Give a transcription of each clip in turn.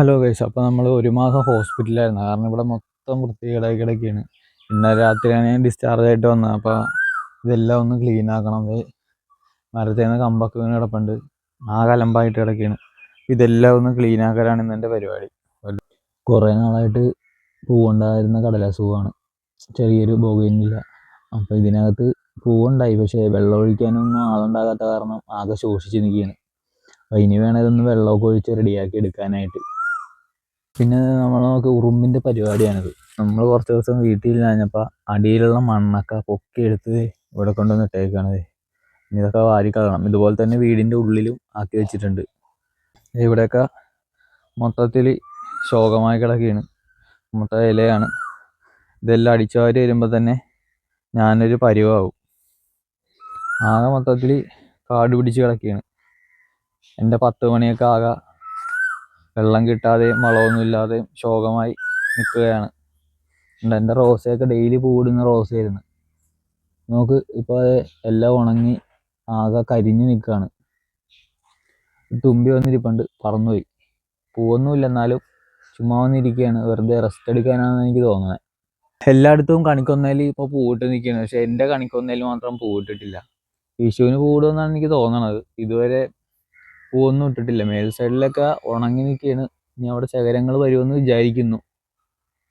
Hello guys, അപ്പോൾ നമ്മൾ ഒരു മാസം ഹോസ്പിറ്റലായിരുന്നു. കാരണം ഇവിടെ മൊത്തം വൃത്തികേടായി കിടക്കുകയാണ്. ഇന്നലെ രാത്രിയാണ് ഞാൻ ഡിസ്ചാർജ് ആയിട്ട് വന്നത്. അപ്പോൾ ഇതെല്ലാം ഒന്ന് ക്ലീൻ ആക്കണം. മരത്തിൽ നിന്ന് കമ്പൊക്കെ വീണ് കിടപ്പുണ്ട്, ആകെ അലമ്പായിട്ട് കിടക്കുകയാണ്. ഇതെല്ലാം ഒന്ന് ക്ലീൻ ആക്കലാണ് ഇന്നെൻ്റെ പരിപാടി. കുറേ നാളായിട്ട് പൂവുണ്ടായിരുന്ന കടലാസ് പൂവാണ്, ചെറിയൊരു ബോഗൈൻവില്ല. അപ്പോൾ ഇതിനകത്ത് പൂവുണ്ടായി, പക്ഷേ വെള്ളം ഒഴിക്കാനൊന്നും ആളുണ്ടാകാത്ത കാരണം ആകെ ശോഷിച്ച് നിൽക്കുകയാണ്. അപ്പോൾ ഇനി വേണം ഇതൊന്ന് വെള്ളമൊക്കെ ഒഴിച്ച് റെഡിയാക്കി എടുക്കാനായിട്ട്. പിന്നെ നമുക്ക് ഉറുമ്പിൻ്റെ പരിപാടിയാണിത്. നമ്മൾ കുറച്ച് ദിവസം വീട്ടിലില്ലാഞ്ഞപ്പോൾ അടിയിലുള്ള മണ്ണൊക്കെ പൊക്കി എടുത്ത് ഇവിടെ കൊണ്ടുവന്ന് ഇട്ടേക്കാണത്. ഇതൊക്കെ വാരിക്കളയണം. ഇതുപോലെ തന്നെ വീടിൻ്റെ ഉള്ളിലും ആക്കി വെച്ചിട്ടുണ്ട്. ഇവിടെയൊക്കെ മൊത്തത്തിൽ ശോകമായി കിടക്കുകയാണ്, മൊത്തം ഇലയാണ്. ഇതെല്ലാം അടിച്ചു വാരി വരുമ്പോൾ തന്നെ ഞാനൊരു പരിവാവും. ആകെ മൊത്തത്തിൽ കാട് പിടിച്ച് കിടക്കുകയാണ്. എൻ്റെ 10 മണിയൊക്കെ ആകെ വെള്ളം കിട്ടാതെയും വളമൊന്നുമില്ലാതെയും ശോകമായി നിൽക്കുകയാണ്. എൻ്റെ റോസയൊക്കെ ഡെയിലി പൂവിടുന്ന റോസയായിരുന്നു. നോക്ക്, ഇപ്പോൾ അത് എല്ലാം ഉണങ്ങി ആകെ കരിഞ്ഞ് നിൽക്കുകയാണ്. തുമ്പി വന്നിരിപ്പുണ്ട്, പറന്നുപോയി. പൂവൊന്നുമില്ല, എന്നാലും ചുമ്മാ വന്നിരിക്കുകയാണ്. വെറുതെ റെസ്റ്റ് എടുക്കാനാണെന്ന് എനിക്ക് തോന്നുന്നത്. എല്ലായിടത്തും കണിക്കൊന്നയിൽ ഇപ്പോൾ പൂവിട്ട് നിൽക്കുകയാണ്, പക്ഷേ എൻ്റെ കണിക്കൊന്നയിൽ മാത്രം പൂവിട്ടിട്ടില്ല. വിഷുവിന് പൂവിടുമെന്നാണ് എനിക്ക് തോന്നണത്. ഇതുവരെ പൂവൊന്നും ഇട്ടിട്ടില്ല. മേൽ സൈഡിലൊക്കെ ഉണങ്ങി നിൽക്കുകയാണ്. ഇനി അവിടെ ശകരങ്ങൾ വരുമെന്ന് വിചാരിക്കുന്നു.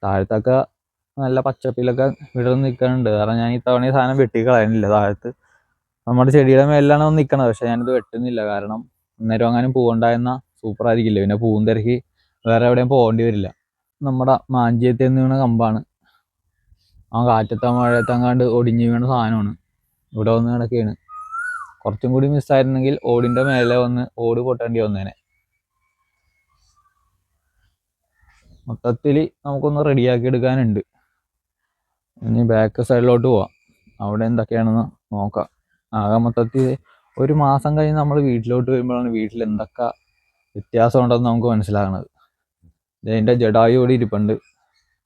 താഴത്തൊക്കെ നല്ല പച്ചപ്പിലൊക്കെ വിടർന്ന് നിൽക്കാനുണ്ട്. കാരണം ഞാൻ ഇത്തവണ ഈ സാധനം വെട്ടിക്കളയാനില്ല. താഴത്ത് നമ്മുടെ ചെടിയുടെ മേലിലാണ് വന്ന് നിൽക്കണത്, പക്ഷെ ഞാനിത് വെട്ടുന്നില്ല. കാരണം അന്നേരം അങ്ങനെ പൂവുണ്ടായിരുന്ന സൂപ്പറായിരിക്കില്ല. പിന്നെ പൂവും തിരക്കി വേറെ എവിടെയും പോകേണ്ടി വരില്ല. നമ്മുടെ മാഞ്ചിയത്തിൽ നിന്ന് വീണ കമ്പാണ്. ആ കാറ്റത്താ മഴയത്തെങ്ങാണ്ട് ഒടിഞ്ഞ് വീണ സാധനമാണ്. ഇവിടെ വന്ന് കിടക്കുകയാണ്. കുറച്ചും കൂടി മിസ്സായിരുന്നെങ്കിൽ ഓടിൻ്റെ മേലെ വന്ന് ഓട് പൊട്ടേണ്ടി വന്നേനെ. മൊത്തത്തിൽ നമുക്കൊന്ന് റെഡിയാക്കി എടുക്കാനുണ്ട്. ഇനി ബാക്ക് സൈഡിലോട്ട് പോവാം, അവിടെ എന്തൊക്കെയാണെന്ന് നോക്കാം. ആകെ മൊത്തത്തിൽ ഒരു മാസം കഴിഞ്ഞ് നമ്മൾ വീട്ടിലോട്ട് വരുമ്പോഴാണ് വീട്ടിൽ എന്തൊക്കെ വ്യത്യാസം ഉണ്ടെന്ന് നമുക്ക് മനസ്സിലാകണത്. ഇതിൻ്റെ ജഡായു കൂടി ഇരിപ്പുണ്ട്,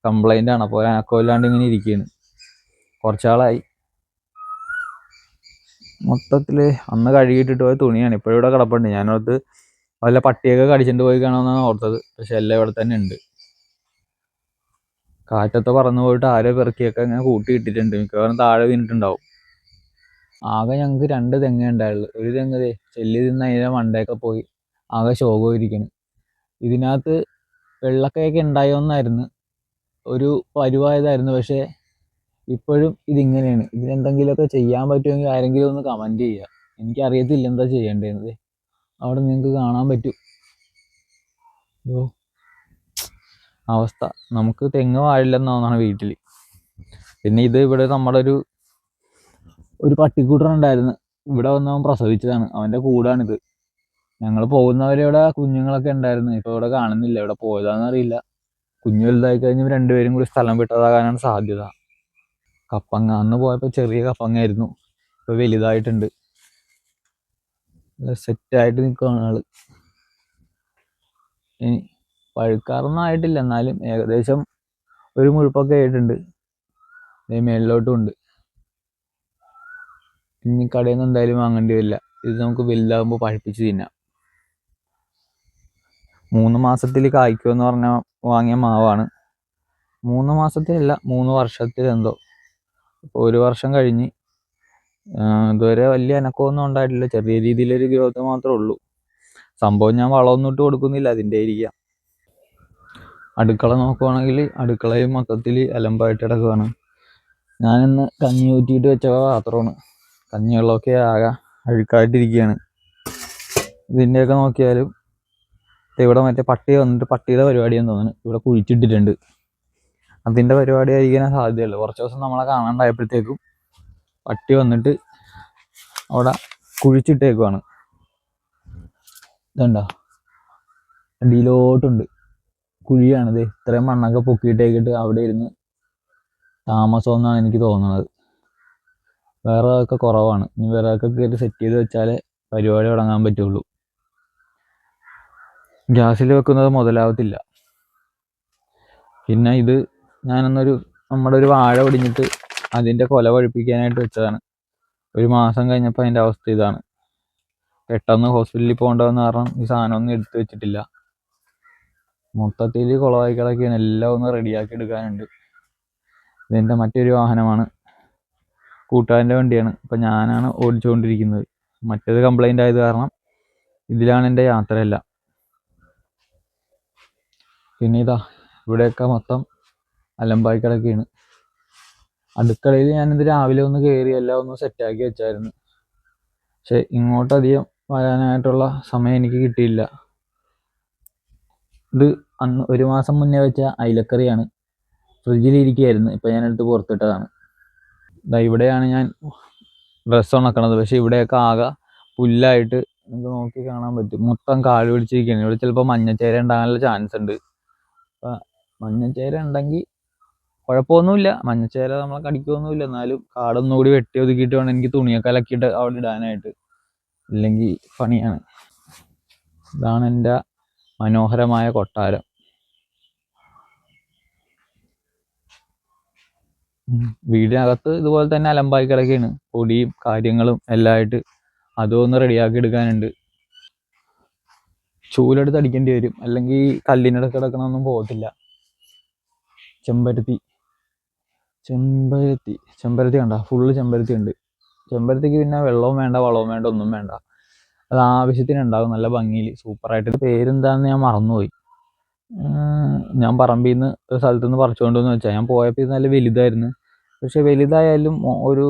കംപ്ലൈൻ്റ് ആണ്. അപ്പോൾ അനക്കമില്ലാണ്ട് ഇങ്ങനെ ഇരിക്കുകയാണ് കുറച്ചാളായി. മൊത്തത്തിൽ അന്ന് കഴുകിയിട്ടിട്ട് പോയ തുണിയാണ് ഇപ്പോഴും ഇവിടെ കിടപ്പുണ്ട്. ഞാനോർത്ത് വല്ല പട്ടിയൊക്കെ കടിച്ചിട്ട് പോയി കാണുമെന്നാണ് ഓർത്തത്, പക്ഷെ എല്ലാം ഇവിടെ തന്നെ ഉണ്ട്. കാറ്റത്ത് പറന്നു പോയിട്ട് ആരോ പെറുക്കിയൊക്കെ ഇങ്ങനെ കൂട്ടിയിട്ടിട്ടുണ്ട്. മിക്കവാറും താഴെ വീണിട്ടുണ്ടാവും. ആകെ ഞങ്ങൾക്ക് 2 തെങ്ങേ ഉണ്ടായുള്ളൂ. ഒരു തെങ്ങ് ചെല്ലി തിന്ന് അതിൻ്റെ മണ്ടയൊക്കെ പോയി ആകെ ശോകമായിരിക്കണം. ഇതിനകത്ത് വെള്ളക്കയൊക്കെ ഉണ്ടായോന്നായിരുന്നു, ഒരു പരുവായതായിരുന്നു. പക്ഷേ ഇപ്പോഴും ഇതിങ്ങനെയാണ്. ഇതിനെന്തെങ്കിലുമൊക്കെ ചെയ്യാൻ പറ്റുമെങ്കിൽ ആരെങ്കിലും ഒന്ന് കമൻറ്റ് ചെയ്യുക. എനിക്കറിയത്തില്ല എന്താ ചെയ്യേണ്ടത്. അവിടെ നിങ്ങൾക്ക് കാണാൻ പറ്റും അവസ്ഥ. നമുക്ക് തെങ്ങ് വാഴില്ലെന്നാണ് വീട്ടിൽ. പിന്നെ ഇത് ഇവിടെ നമ്മുടെ ഒരു പട്ടിക്കൂട്ടനുണ്ടായിരുന്നു. ഇവിടെ വന്ന് അവൻ പ്രസവിച്ചതാണ്, അവൻ്റെ കൂടാണിത്. ഞങ്ങൾ പോകുന്നവരെ ഇവിടെ കുഞ്ഞുങ്ങളൊക്കെ ഉണ്ടായിരുന്നു. ഇപ്പോൾ ഇവിടെ കാണുന്നില്ല, ഇവിടെ പോയതാണെന്നറിയില്ല. കുഞ്ഞു വലുതായി കഴിഞ്ഞ് 2 പേരും കൂടി സ്ഥലം വിട്ടതാകാനാണ് സാധ്യത. കപ്പങ്ങ അന്ന് പോയപ്പോൾ ചെറിയ കപ്പങ്ങായിരുന്നു, ഇപ്പോൾ വലുതായിട്ടുണ്ട്. സെറ്റായിട്ട് നിൽക്കുകയാണ് ആള്. ഇനി പഴുക്കാറൊന്നും ആയിട്ടില്ല, എന്നാലും ഏകദേശം ഒരു മുഴുപ്പൊക്കെ ആയിട്ടുണ്ട്. മേളിലോട്ടും ഉണ്ട്. ഇനി കടയിൽ നിന്ന് എന്തായാലും വാങ്ങേണ്ടി വരില്ല. ഇത് നമുക്ക് വലുതാകുമ്പോൾ പഴുപ്പിച്ച് തിന്നാം. 3 മാസത്തിൽ കായ്ക്കുമെന്ന് പറഞ്ഞാൽ വാങ്ങിയ മാവാണ്. 3 മാസത്തിലല്ല, 3 വർഷത്തിലെന്തോ. ഇപ്പോൾ 1 വർഷം കഴിഞ്ഞ് ഇതുവരെ വലിയ അനക്കമൊന്നും ഉണ്ടായിട്ടില്ല. ചെറിയ രീതിയിലൊരു ഗ്രോത്ത് മാത്രമേ ഉള്ളൂ. സംഭവം ഞാൻ വളമൊന്നും ഇട്ട് കൊടുക്കുന്നില്ല, അതിൻ്റെ ഇരിക്കാം. അടുക്കള നോക്കുവാണെങ്കിൽ അടുക്കളയും മൊത്തത്തിൽ അലമ്പായിട്ട് കിടക്കുകയാണ്. ഞാനിന്ന് കഞ്ഞി ഊറ്റിയിട്ട് വെച്ച പാത്രമാണ്. കഞ്ഞിവെള്ളമൊക്കെ ആകെ അഴുക്കായിട്ടിരിക്കുകയാണ്. ഇതിൻ്റെയൊക്കെ നോക്കിയാലും ഇവിടെ മറ്റേ പട്ടി വന്നിട്ട് പട്ടിയുടെ പരിപാടിയെന്ന് തോന്നുന്നു, ഇവിടെ കുഴിച്ചിട്ടിട്ടുണ്ട്. അതിൻ്റെ പരിപാടി ആയിരിക്കാൻ സാധ്യതയുള്ളൂ. കുറച്ച് ദിവസം നമ്മളെ കാണാണ്ടായപ്പോഴത്തേക്കും പട്ടി വന്നിട്ട് അവിടെ കുഴിച്ചിട്ടേക്കുവാണ്. ഇതുണ്ടോ, അടിയിലോട്ടുണ്ട് കുഴിയാണിത്. ഇത്രയും മണ്ണൊക്കെ പൊക്കിയിട്ടേക്കിട്ട് അവിടെ ഇരുന്ന് താമസമെന്നാണ് എനിക്ക് തോന്നുന്നത്. വിറകൊക്കെ കുറവാണ്. ഇനി വിറകൊക്കെ കയറി സെറ്റ് ചെയ്ത് വെച്ചാലേ പരിപാടി തുടങ്ങാൻ പറ്റുള്ളൂ. ഗ്യാസിൽ വെക്കുന്നത് മുതലാവത്തില്ല. പിന്നെ ഇത് നമ്മുടെ ഒരു വാഴ ഒടിഞ്ഞിട്ട് അതിൻ്റെ കൊല പഴുപ്പിക്കാനായിട്ട് വെച്ചതാണ്. 1 മാസം കഴിഞ്ഞപ്പോൾ അതിൻ്റെ അവസ്ഥ ഇതാണ്. പെട്ടെന്ന് ഹോസ്പിറ്റലിൽ പോകേണ്ടതെന്ന് കാരണം ഈ സാധനമൊന്നും എടുത്ത് വെച്ചിട്ടില്ല. മൊത്തത്തിൽ കുളമായി കിടക്കുകയാണ്. എല്ലാം ഒന്ന് റെഡിയാക്കി എടുക്കാനുണ്ട്. ഇതെൻ്റെ മറ്റൊരു വാഹനമാണ്, കൂട്ടുകാരൻ്റെ വണ്ടിയാണ്. ഇപ്പം ഞാനാണ് ഓടിച്ചുകൊണ്ടിരിക്കുന്നത്. മറ്റേത് കംപ്ലൈൻ്റ് ആയത് കാരണം ഇതിലാണ് എൻ്റെ യാത്രയെല്ലാം. പിന്നെ ഇതാ ഇവിടെയൊക്കെ മൊത്തം അലമ്പായി കിടക്കുകയാണ്. അടുക്കളയിൽ ഞാനിത് രാവിലെ ഒന്ന് കയറി എല്ലാം ഒന്ന് സെറ്റാക്കി വെച്ചായിരുന്നു. പക്ഷെ ഇങ്ങോട്ടധികം വരാനായിട്ടുള്ള സമയം എനിക്ക് കിട്ടിയില്ല. ഇത് അന്ന് 1 മാസം മുന്നേ വെച്ച അയിലക്കറിയാണ്. ഫ്രിഡ്ജിലിരിക്കുകയായിരുന്നു. ഇപ്പം ഞാനെടുത്ത് പുറത്തിട്ടതാണ്. ഇതാ ഇവിടെയാണ് ഞാൻ ഡ്രസ്സ് ഉണക്കണത്. പക്ഷെ ഇവിടെയൊക്കെ ആകെ പുല്ലായിട്ട് നമുക്ക് നോക്കി കാണാൻ പറ്റും. മൊത്തം കാട് പിടിച്ചിരിക്കുകയാണ്. ഇവിടെ ചിലപ്പോൾ മഞ്ഞച്ചേര ഉണ്ടാകാനുള്ള ചാൻസ് ഉണ്ട്. അപ്പം മഞ്ഞച്ചേര ഉണ്ടെങ്കിൽ കുഴപ്പമൊന്നുമില്ല, മഞ്ഞച്ചേര നമ്മളെ കടിക്കുകയൊന്നുമില്ല. എന്നാലും കാടൊന്നും കൂടി വെട്ടി ഒതുക്കിയിട്ട് വേണം എനിക്ക് തുണിയൊക്കെ അലക്കിയിട്ട് അവിടെ ഇടാനായിട്ട്, ഇല്ലെങ്കിൽ പണിയാണ്. ഇതാണ് എൻ്റെ മനോഹരമായ കൊട്ടാരം. വീടിനകത്ത് ഇതുപോലെ തന്നെ അലമ്പായി കിടക്കുകയാണ്. പൊടിയും കാര്യങ്ങളും എല്ലാം ആയിട്ട് അതും ഒന്ന് റെഡിയാക്കി എടുക്കാനുണ്ട്. ചൂലെടുത്ത് അടിക്കേണ്ടി വരും, അല്ലെങ്കിൽ കല്ലിനടക്ക് കിടക്കണമൊന്നും പോകത്തില്ല. ചെമ്പരത്തി ചെമ്പരത്തി ചെമ്പരത്തി കണ്ട ഫുള്ള് ചെമ്പരത്തി ഉണ്ട്. ചെമ്പരത്തിക്ക് പിന്നെ വെള്ളവും വേണ്ട വളവും വേണ്ട ഒന്നും വേണ്ട, അത് ആവശ്യത്തിന് ഉണ്ടാകും നല്ല ഭംഗിയിൽ സൂപ്പറായിട്ട്. പേരെന്താണെന്ന് ഞാൻ മറന്നുപോയി. ഞാൻ പറമ്പിൽ നിന്ന് ഒരു സ്ഥലത്തു നിന്ന് പറിച്ചുകൊണ്ടെന്ന് വെച്ചാൽ, ഞാൻ പോയപ്പോൾ ഇത് നല്ല വലുതായിരുന്നു. പക്ഷെ വലുതായാലും ഒരു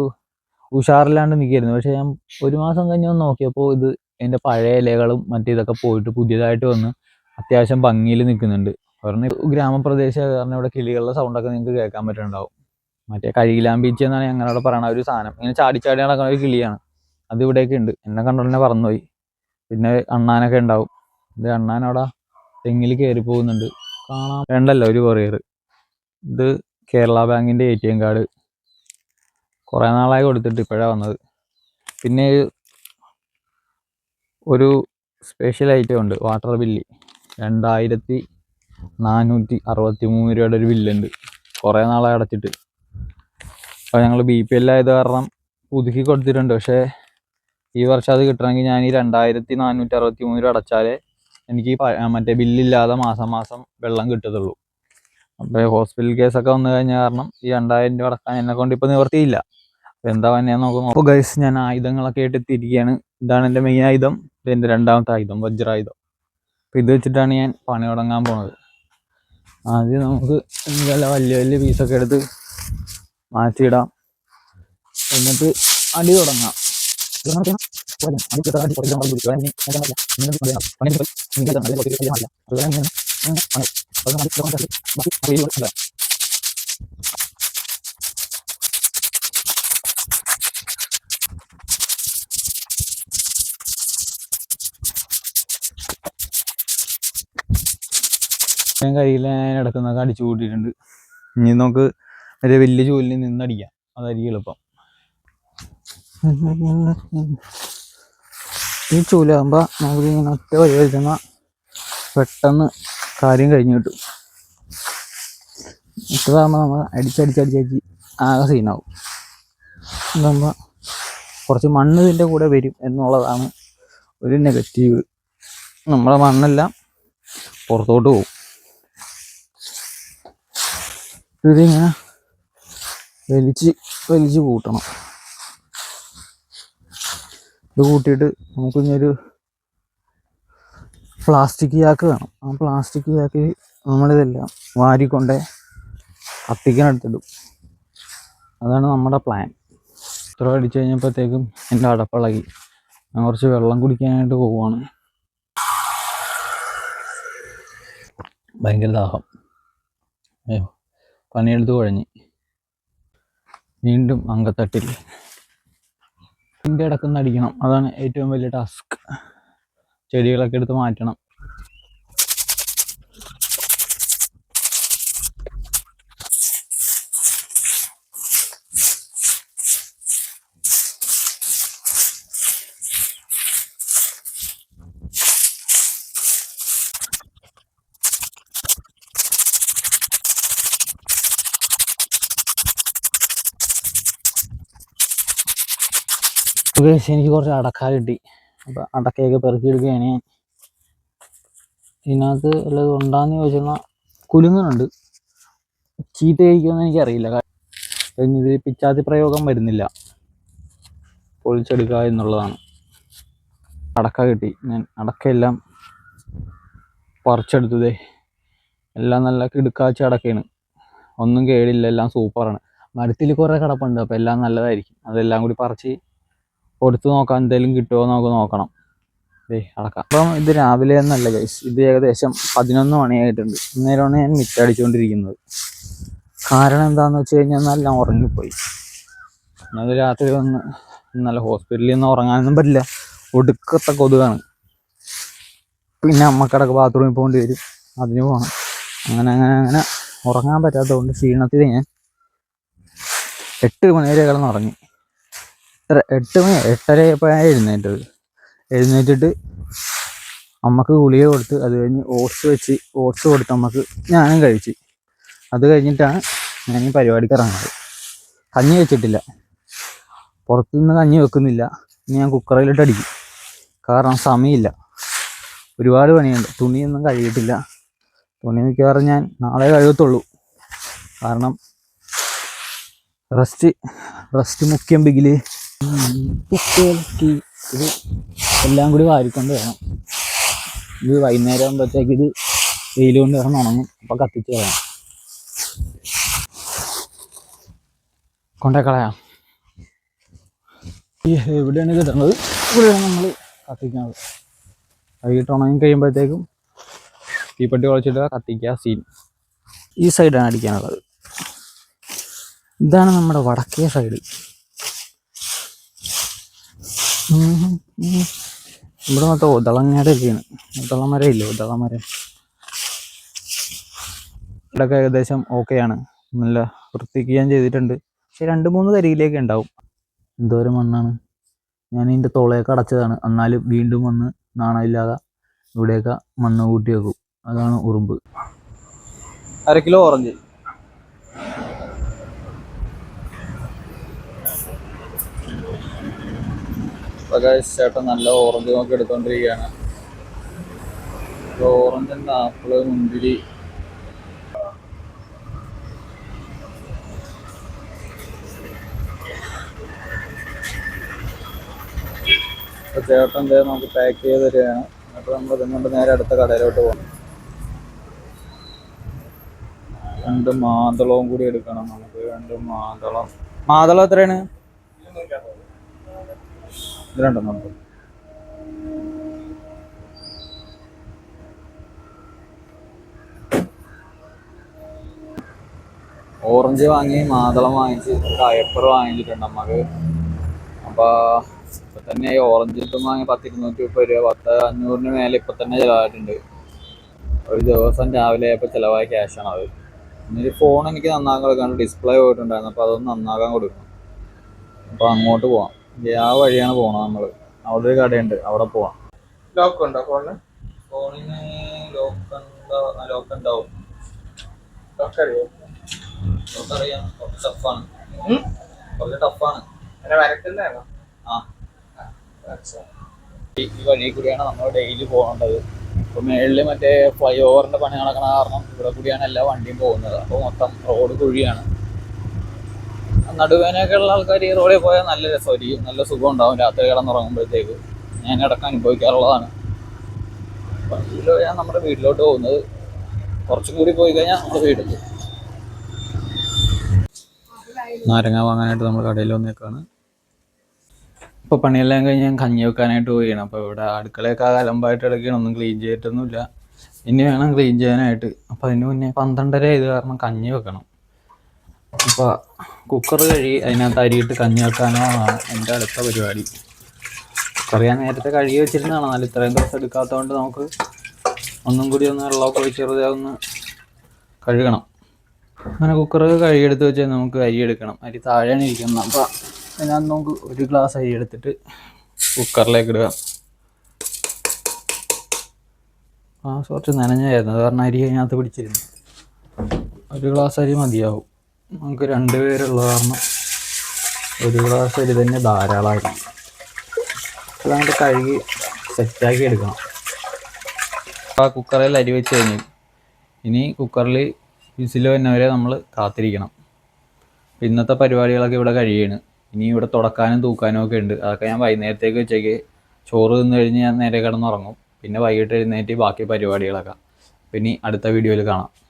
ഉഷാറില്ലാണ്ട് നിൽക്കുകയായിരുന്നു. പക്ഷെ ഞാൻ 1 മാസം കഴിഞ്ഞ് ഒന്ന് നോക്കിയപ്പോൾ ഇത് എൻ്റെ പഴയ ഇലകളും മറ്റേതൊക്കെ പോയിട്ട് പുതിയതായിട്ട് വന്ന് അത്യാവശ്യം ഭംഗിയിൽ നിൽക്കുന്നുണ്ട്. കാരണം ഗ്രാമപ്രദേശം കാരണം ഇവിടെ കിളികളുടെ സൗണ്ടൊക്കെ നിങ്ങൾക്ക് കേൾക്കാൻ പറ്റുന്നുണ്ടാവും. മറ്റേ കരിയിലാമ്പീച്ച എന്നാണ് ഞങ്ങളവിടെ പറയണ ഒരു സാധനം. ഇങ്ങനെ ചാടി നടക്കുന്ന ഒരു കിളിയാണ്. അത് ഇവിടെയൊക്കെ ഉണ്ട്. എന്നെ കണ്ടോണ്ട് തന്നെ പറന്നുപോയി. പിന്നെ അണ്ണാനൊക്കെ ഉണ്ടാവും. ഇത് അണ്ണാൻ അവിടെ തെങ്ങിൽ കയറി പോകുന്നുണ്ട്. കാണാൻ വേണ്ടല്ലോ ഒരു കൊറിയർ. ഇത് കേരള ബാങ്കിൻ്റെ ATM കാർഡ്. കുറേ നാളായി കൊടുത്തിട്ട് ഇപ്പോഴാണ് വന്നത്. പിന്നെ ഒരു സ്പെഷ്യൽ ഐറ്റം ഉണ്ട്, വാട്ടർ ബില്ല്. 2463 രൂപയുടെ ഒരു ബില്ലുണ്ട്. കുറേ നാളായി അടച്ചിട്ട്. അപ്പോൾ ഞങ്ങൾ BPL ആയത് കാരണം പുതുക്കി കൊടുത്തിട്ടുണ്ട്. പക്ഷേ ഈ വർഷം അത് കിട്ടണമെങ്കിൽ ഞാൻ ഈ 2463 രൂപ അടച്ചാലേ എനിക്ക് മറ്റേ ബില്ലില്ലാതെ മാസം വെള്ളം കിട്ടത്തുള്ളൂ. അപ്പോൾ ഹോസ്പിറ്റൽ കേസൊക്കെ വന്നു കഴിഞ്ഞ കാരണം ഈ 2000 രൂപ അടക്കാൻ എന്നെ കൊണ്ട് ഇപ്പോൾ നിവർത്തിയില്ല. അപ്പോൾ എന്താ വന്നേ നോക്കുന്നു. അപ്പോൾ ഗൈസ്, ഞാൻ ആയുധങ്ങളൊക്കെ ആയിട്ട് എത്തിയിരിക്കുകയാണ്. ഇതാണ് എൻ്റെ മെയിൻ ആയുധം. ഇത് എൻ്റെ രണ്ടാമത്തെ ആയുധം, വജ്രായുധം. അപ്പോൾ ഇത് വെച്ചിട്ടാണ് ഞാൻ പണി തുടങ്ങാൻ പോണത്. ആദ്യം നമുക്ക് നല്ല വലിയ പീസൊക്കെ എടുത്ത് മാറ്റിയിടാം, എന്നിട്ട് അടി തുടങ്ങാം. കയ്യിൽ ഞാൻ ഇടക്കുന്നൊക്കെ അടിച്ചു കൂട്ടിയിട്ടുണ്ട്. ഇനി നമുക്ക് ഒരു വലിയ ചൂലിൽ നിന്നടിക്കാം, അതായിരിക്കും എളുപ്പം. ഈ ചൂലാകുമ്പോൾ നമുക്ക് ഇങ്ങനെ ഒറ്റ വഴി വെച്ചാൽ പെട്ടെന്ന് കാര്യം കഴിഞ്ഞു കിട്ടും. ഇട്ടതാകുമ്പോൾ നമ്മൾ അടിച്ചടിച്ച് ആകെ സീനാവും. ഇതാകുമ്പോൾ കുറച്ച് മണ്ണ് ഇതിൻ്റെ കൂടെ വരും എന്നുള്ളതാണ് ഒരു നെഗറ്റീവ്. നമ്മളെ മണ്ണെല്ലാം പുറത്തോട്ട് പോകും. ഇതിങ്ങനെ വലിച്ച് കൂട്ടണം. ഇത് കൂട്ടിയിട്ട് നമുക്കിങ്ങനൊരു പ്ലാസ്റ്റിക് ചാക്ക് വേണം. ആ പ്ലാസ്റ്റിക് ചാക്കിൽ നമ്മളിതെല്ലാം വാരിക്കൊണ്ട് കത്തിക്കാനെടുത്തിടും. അതാണ് നമ്മുടെ പ്ലാൻ. ഇത്ര അടിച്ചു കഴിഞ്ഞപ്പോഴത്തേക്കും എൻ്റെ അടപ്പിളകി. ഞാൻ കുറച്ച് വെള്ളം കുടിക്കാനായിട്ട് പോവുകയാണ്. ഭയങ്കര ദാഹം. പണിയെടുത്ത് കുഴഞ്ഞ് വീണ്ടും അങ്കത്തട്ടിൽ ഇതിൻ്റെ ഇടക്കുന്ന് അടിക്കണം. അതാണ് ഏറ്റവും വലിയ ടാസ്ക്. ചെടികളൊക്കെ എടുത്ത് മാറ്റണം. എനിക്ക് കുറച്ച് അടക്ക കിട്ടി. അപ്പം അടക്കയൊക്കെ പെറുക്കിയെടുക്കുകയാണ് ഞാൻ. ഇതിനകത്ത് ഉള്ളത് ഉണ്ടാന്ന് ചോദിച്ചാൽ കുലുങ്ങുന്നുണ്ട്. ചീത്ത കഴിക്കുമെന്ന് എനിക്കറിയില്ല. ഇത് പിച്ചാത്തി പ്രയോഗം വരുന്നില്ല, പൊളിച്ചെടുക്കുക എന്നുള്ളതാണ്. അടക്ക കിട്ടി. ഞാൻ അടക്കയെല്ലാം പറിച്ചെടുത്തതേ. എല്ലാം നല്ല കിടുക്കാച്ച അടക്കയാണ്, ഒന്നും കേടില്ല, എല്ലാം സൂപ്പറാണ്. മരത്തിൽ കുറേ കിടപ്പുണ്ട്, അപ്പോൾ എല്ലാം നല്ലതായിരിക്കും. അതെല്ലാം കൂടി പറിച്ച് കൊടുത്തു നോക്കാം, എന്തെങ്കിലും കിട്ടുമോ നമുക്ക് നോക്കണം. അടക്കാം. അപ്പം ഇത് രാവിലെ എന്നല്ല ഗൈസ്, ഇത് ഏകദേശം 11 മണിയായിട്ടുണ്ട്. അന്നേരമാണ് ഞാൻ മിറ്റടിച്ചുകൊണ്ടിരിക്കുന്നത്. കാരണം എന്താണെന്ന് വെച്ച് കഴിഞ്ഞാൽ നല്ല ഉറങ്ങിപ്പോയി. അത് രാത്രി വന്ന് നല്ല ഹോസ്പിറ്റലിൽ നിന്ന് ഉറങ്ങാനൊന്നും പറ്റില്ല, ഒടുക്കത്തെ കൊതുകാണ്. പിന്നെ അമ്മക്കിടക്ക് ബാത്റൂമിൽ പോകേണ്ടി വരും, അതിന് പോകണം. അങ്ങനെ ഉറങ്ങാൻ പറ്റാത്തതുകൊണ്ട് ക്ഷീണത്തിൽ ഞാൻ 8 മണി വരെ കിടന്നുറങ്ങി. 8 മണി 8:30 ആയപ്പോഴാണ് എഴുന്നേറ്റിട്ട് അമ്മക്ക് ഗുളിക കൊടുത്ത്, അത് കഴിഞ്ഞ് ഓട്സ് കൊടുത്ത് അമ്മക്ക് ഞാനും കഴിച്ച്. അത് കഴിഞ്ഞിട്ടാണ് ഞാൻ ഈ പരിപാടിക്ക് ഇറങ്ങുന്നത്. കഞ്ഞി വെച്ചിട്ടില്ല, പുറത്തുനിന്ന് കഞ്ഞി വെക്കുന്നില്ല. ഇനി ഞാൻ കുക്കറിലിട്ട് അടിക്കും, കാരണം സമയമില്ല, ഒരുപാട് പണിയുണ്ട്. തുണിയൊന്നും കഴുകിയിട്ടില്ല. തുണി മിക്കവാറും ഞാൻ നാളെ കഴുകത്തുള്ളൂ, കാരണം റെസ്റ്റ് മുഖ്യം ബിഗില്. ഇത് എല്ലാം കൂടി വാരിക്കൊണ്ട് വേണം. ഇത് വൈകുന്നേരം ആകുമ്പോഴത്തേക്ക് ഇത് വെയിൽ കൊണ്ട് കിടന്ന് ഉണങ്ങും, അപ്പം കത്തിച്ച് കളയാം, കൊണ്ടേ കളയാം. എവിടെയാണ് ഇത് ഇടുന്നത്? ഇവിടെയാണ് നമ്മൾ കത്തിക്കുന്നത്. വൈകിട്ട് ഉണങ്ങി കഴിയുമ്പോഴത്തേക്കും തീപ്പെട്ടി കുളച്ചിട്ട് കത്തിക്കുക, സീൻ. ഈ സൈഡാണ് അടിക്കാനുള്ളത്. ഇതാണ് നമ്മുടെ വടക്കേ സൈഡ്. ഇവിടെ മൊത്തം ഉദളങ്ങയുടെ ഒക്കെയാണ്. ഉദളമരം ഇല്ലേ, ഉദളമരം. ഇവിടെയൊക്കെ ഏകദേശം ഓക്കെയാണ്, നല്ല വൃത്തിക്ക് ഞാൻ ചെയ്തിട്ടുണ്ട്. പക്ഷെ 2-3 കരിയിലേക്ക് ഉണ്ടാവും. എന്തോരം മണ്ണാണ്. ഞാൻ ഇതിൻ്റെ തോളയൊക്കെ അടച്ചതാണ്, എന്നാലും വീണ്ടും വന്ന് നാണമില്ലാതെ ഇവിടെയൊക്കെ മണ്ണ് കൂട്ടി വെക്കും. അതാണ് ഉറുമ്പ്. 1/2 കിലോ ഓറഞ്ച്. ചേട്ടൻ നല്ല ഓറഞ്ച് നോക്കി എടുത്തോണ്ടിരിക്കുകയാണ്. ഓറഞ്ചുണ്ട്, ആപ്പിള്, മുന്തിരി. അപ്പോൾ ചേട്ടൻ എന്തായാലും നമുക്ക് പാക്ക് ചെയ്ത് തരികയാണ്. അപ്പോൾ നമ്മൾ ഇതുകൊണ്ട് നേരെ അടുത്ത കടയിലോട്ട് പോകണം. 2 മാതളവും കൂടി എടുക്കണം നമുക്ക്. 2 മാതളം എത്രയാണ്? ഇത് 2 നമുക്ക്. ഓറഞ്ച് വാങ്ങി, മാതളം വാങ്ങിച്ച്, കയപ്പർ വാങ്ങിച്ചിട്ടുണ്ട് നമുക്ക്. അപ്പോൾ ഇപ്പം തന്നെ ഈ ഓറഞ്ച് ഇപ്പം വാങ്ങി 10-230 രൂപ, 10-500 മേലെ ഇപ്പം തന്നെ ചിലവായിട്ടുണ്ട്. ഒരു ദിവസം രാവിലെ ആയപ്പോൾ ചിലവായ ക്യാഷാണ് അത്. എന്നൊരു ഫോൺ എനിക്ക് നന്നാക്കാൻ കൊടുക്കാണ്ട്, ഡിസ്പ്ലേ പോയിട്ടുണ്ടായിരുന്നു, അപ്പോൾ അതൊന്ന് നന്നാക്കാൻ കൊടുക്കണം. അപ്പോൾ അങ്ങോട്ട് പോവാം. ആ വഴിയാണ് പോകണം നമ്മൾ. അവിടെ ഒരു കടയുണ്ട്, അവിടെ പോവാം. ലോക്ക് ഉണ്ടോ ഫോണിന്? ഫോണിന് ലോക്ക് ഉണ്ടാവും. ലോക്കറിയോ? ലോക്കറിയാം, കുറച്ച് ടഫാണ്. ആ, ഈ വഴി കൂടിയാണ് നമ്മൾ ഡെയിലി പോകേണ്ടത്. ഇപ്പോൾ മേളിൽ മറ്റേ ഫ്ലൈ ഓവറിൻ്റെ പണി നടക്കണ കാരണം ഇവിടെ കൂടിയാണ് എല്ലാ വണ്ടിയും പോകുന്നത്. അപ്പോൾ മൊത്തം റോഡ് കുഴിയാണ്. നടുവേനൊക്കെ ഉള്ള ആൾക്കാർ ഈ റോഡിൽ പോയാൽ നല്ല രസമായിരിക്കും, നല്ല സുഖം ഉണ്ടാവും രാത്രി കിടന്നുറങ്ങുമ്പോഴത്തേക്ക്. ഞാൻ ഇടയ്ക്ക് അനുഭവിക്കാറുള്ളതാണ്. വഴിയിലാണ് നമ്മുടെ വീട്ടിലോട്ട് പോകുന്നത്. കുറച്ചും കൂടി പോയി കഴിഞ്ഞാൽ നമ്മുടെ വീട്ടിൽ. നാരങ്ങ വാങ്ങാനായിട്ട് നമ്മൾ കടയിൽ വന്നേക്കാണ്. ഇപ്പോൾ പണിയെല്ലാം കഴിഞ്ഞ് ഞാൻ കഞ്ഞി വെക്കാനായിട്ട് പോവുകയാണ്. അപ്പോൾ ഇവിടെ അടുക്കളയൊക്കെ അലമ്പായിട്ട് ഇടയ്ക്കാണ്, ഒന്നും ക്ലീൻ ചെയ്തിട്ടൊന്നുമില്ല. ഇനി വേണം ക്ലീൻ ചെയ്യാനായിട്ട്. അപ്പോൾ അതിന് മുന്നേ 12:30 ആയത് കാരണം കഞ്ഞി വെക്കണം. അപ്പോൾ കുക്കർ കഴുകി അതിനകത്ത് അരിയിട്ട് കഞ്ഞി വെക്കാനാണ് എൻ്റെ അടുത്ത പരിപാടി. കുക്കർ ഞാൻ നേരത്തെ കഴുകി വെച്ചിരുന്നതാണ്, എന്നാൽ ഇത്രയും ദിവസം എടുക്കാത്തതുകൊണ്ട് നമുക്ക് ഒന്നും കൂടി ഒന്ന് വെള്ളമൊക്കെ ഒഴിച്ച് ചെറുതെ ഒന്ന് കഴുകണം. അങ്ങനെ കുക്കർ കഴുകിയെടുത്ത് വെച്ചാൽ നമുക്ക് അരി എടുക്കണം. അരി താഴെയാണ് ഇരിക്കുന്നത്. അപ്പോൾ അതിനകത്ത് നമുക്ക് 1 ഗ്ലാസ് അരി എടുത്തിട്ട് കുക്കറിലേക്ക് ഇടുക. കുറച്ച് നനഞ്ഞായിരുന്നു, അത് കാരണം അരി അതിനകത്ത് പിടിച്ചിരുന്നു. 1 ഗ്ലാസ് അരി മതിയാവും. നമുക്ക് 2 പേരുള്ള കാരണം 1 ഗ്ലാസ് അരി തന്നെ ധാരാളമായിരിക്കും. അത് നമുക്ക് കഴുകി സെറ്റാക്കി എടുക്കണം. കുക്കറിൽ അരി വെച്ച് കഴിഞ്ഞു. ഇനി കുക്കറിൽ വിസിൽ വരുന്നവരെ നമ്മൾ കാത്തിരിക്കണം. ഇന്നത്തെ പരിപാടികളൊക്കെ ഇവിടെ കഴിയാണ്. ഇനി ഇവിടെ തുടക്കാനും തൂക്കാനും ഒക്കെ ഉണ്ട്. അതൊക്കെ ഞാൻ വൈകുന്നേരത്തേക്ക് വെച്ചേക്ക്. ചോറ് തിന്ന് കഴിഞ്ഞ് ഞാൻ നേരെ കിടന്നുറങ്ങും. പിന്നെ വൈകിട്ട് എഴുന്നേറ്റ് ബാക്കി പരിപാടികളൊക്കെ. പിന്നെ അടുത്ത വീഡിയോയിൽ കാണാം.